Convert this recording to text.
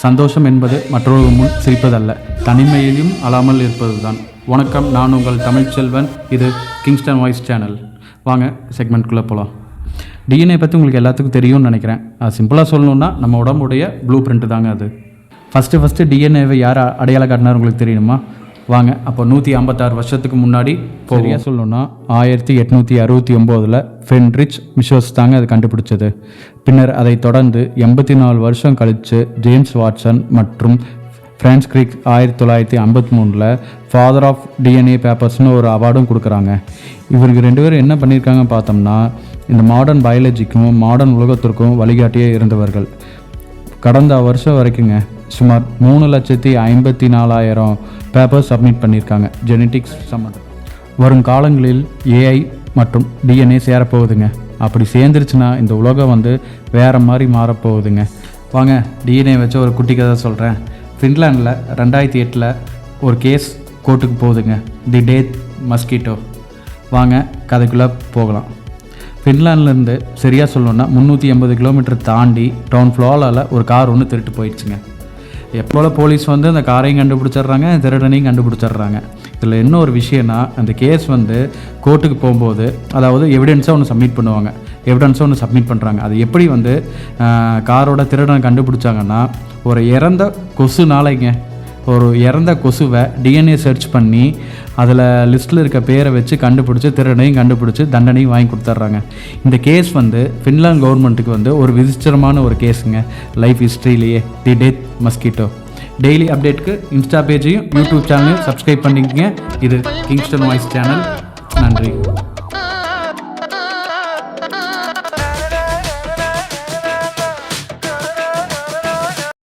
சந்தோஷம் என்பது மற்றொரு முன் சிரிப்பதல்ல, தனிமையிலும் அழாமல் இருப்பதுதான். வணக்கம், நான் உங்கள் தமிழ்ச்செல்வன். இது கிங்ஸ்டன் வாய்ஸ் சேனல். வாங்க செக்மெண்ட்குள்ளே போகலாம். டிஎன்ஏ பற்றி உங்களுக்கு எல்லாத்துக்கும் தெரியும்னு நினைக்கிறேன். அது சிம்பிளாக சொல்லணுன்னா நம்ம உடம்புடைய ப்ளூ பிரிண்ட் தாங்க அது. ஃபஸ்ட்டு டிஎன்ஏவை யார் அடையாளம் காட்டினார் உங்களுக்கு தெரியணுமா? வாங்க அப்போ 156 வருஷத்துக்கு முன்னாடி சரியாக சொல்லணுன்னா 1869 ஃபென்ரிச் மிஷோஸ் தாங்க அது கண்டுபிடிச்சது. பின்னர் அதை தொடர்ந்து 84 வருஷம் கழித்து ஜேம்ஸ் வாட்சன் மற்றும் France Kirik 1953 father of DNA பேப்பர்ஸ்னு ஒரு அவார்டும் கொடுக்குறாங்க. இவருக்கு 2 பேரும் என்ன பண்ணியிருக்காங்க பார்த்தோம்னா, இந்த மாடர்ன் பயாலஜிக்கும் மாடர்ன் உலகத்திற்கும் வழிகாட்டியே இருந்தவர்கள். கடந்த வருஷம் வரைக்குங்க சுமார் 3,54,000 பேப்பர்ஸ் சப்மிட் பண்ணியிருக்காங்க ஜெனட்டிக்ஸ் சம்மந்தம். வரும் காலங்களில் ஏஐ மற்றும் டிஎன்ஏ சேரப்போகுதுங்க. அப்படி சேர்ந்துருச்சுன்னா இந்த உலகம் வேறு மாதிரி மாறப்போகுதுங்க. வாங்க டிஎன்ஏ வச்சு ஒரு குட்டி கதை சொல்கிறேன். ஃபின்லாண்டில் 2008 ஒரு கேஸ் கோர்ட்டுக்கு போகுதுங்க, தி டெத் மஸ்கிட்டோ. வாங்க கதைக்குள்ளே போகலாம். ஃபின்லாண்ட்லேருந்து சரியாக சொல்லணுன்னா 380 கிலோமீட்டர் தாண்டி டவுன் ஃப்ளோராவில் ஒரு கார் ஒன்று திருட்டு போயிடுச்சுங்க. எப்போல போலீஸ் அந்த காரையும் கண்டுபிடிச்சிட்றாங்க, திருடனையும் கண்டுபிடிச்சிட்றாங்க. இதில் என்ன ஒரு விஷயம்னா, அந்த கேஸ் கோர்ட்டுக்கு போகும்போது அதாவது எவிடன்ஸாக ஒன்று சப்மிட் பண்ணுவாங்க. எவிடன்ஸாக ஒன்று சப்மிட் பண்ணுறாங்க. அது எப்படி காரோட திருடனை கண்டுபிடிச்சாங்கன்னா, ஒரு இறந்த கொசுனாலைங்க, ஒரு இறந்த கொசுவை டிஎன்ஏ சர்ச் பண்ணி அதில் லிஸ்ட்டில் இருக்க பேரை வச்சு கண்டுபிடிச்சி திருடனையும் கண்டுபிடிச்சி தண்டனையும் வாங்கி கொடுத்துட்றாங்க. இந்த கேஸ் ஃபின்லாந்து கவர்மெண்ட்டுக்கு ஒரு விசித்திரமான ஒரு கேஸுங்க. லைஃப் ஹிஸ்ட்ரியிலேயே தி டெத் மஸ்கிட்டோ. டெய்லி அப்டேட்டுக்கு இன்ஸ்டா பேஜையும் யூடியூப் சேனலையும் சப்ஸ்கிரைப் பண்ணிக்கங்க. இது கிங்ஸ்டன் வாய்ஸ் சேனல். நன்றி.